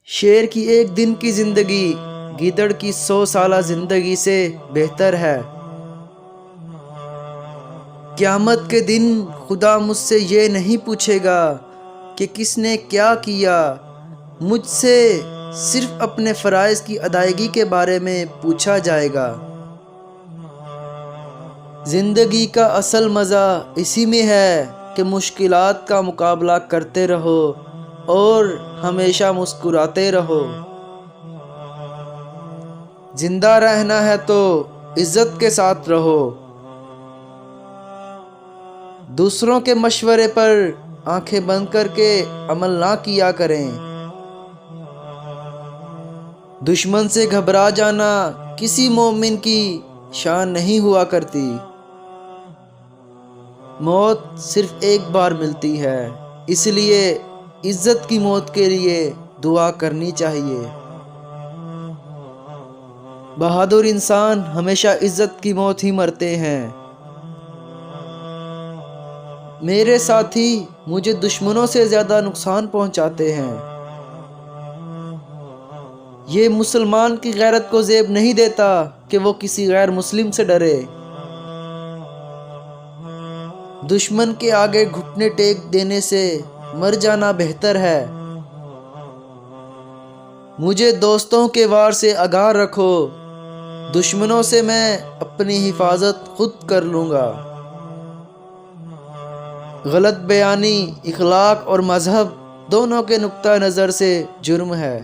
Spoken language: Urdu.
شیر کی ایک دن کی زندگی گیدڑ کی 100 سالہ زندگی سے بہتر ہے۔ قیامت کے دن خدا مجھ سے یہ نہیں پوچھے گا کہ کس نے کیا کیا، مجھ سے صرف اپنے فرائض کی ادائیگی کے بارے میں پوچھا جائے گا۔ زندگی کا اصل مزہ اسی میں ہے کہ مشکلات کا مقابلہ کرتے رہو اور ہمیشہ مسکراتے رہو۔ زندہ رہنا ہے تو عزت کے ساتھ رہو۔ دوسروں کے مشورے پر آنکھیں بند کر کے عمل نہ کیا کریں۔ دشمن سے گھبرا جانا کسی مومن کی شان نہیں ہوا کرتی۔ موت صرف ایک بار ملتی ہے، اس لیے عزت کی موت کے لیے دعا کرنی چاہیے۔ بہادر انسان ہمیشہ عزت کی موت ہی مرتے ہیں۔ میرے ساتھی مجھے دشمنوں سے زیادہ نقصان پہنچاتے ہیں۔ یہ مسلمان کی غیرت کو زیب نہیں دیتا کہ وہ کسی غیر مسلم سے ڈرے۔ دشمن کے آگے گھٹنے ٹیک دینے سے مر جانا بہتر ہے۔ مجھے دوستوں کے وار سے آگاہ رکھو، دشمنوں سے میں اپنی حفاظت خود کر لوں گا۔ غلط بیانی اخلاق اور مذہب دونوں کے نقطہ نظر سے جرم ہے۔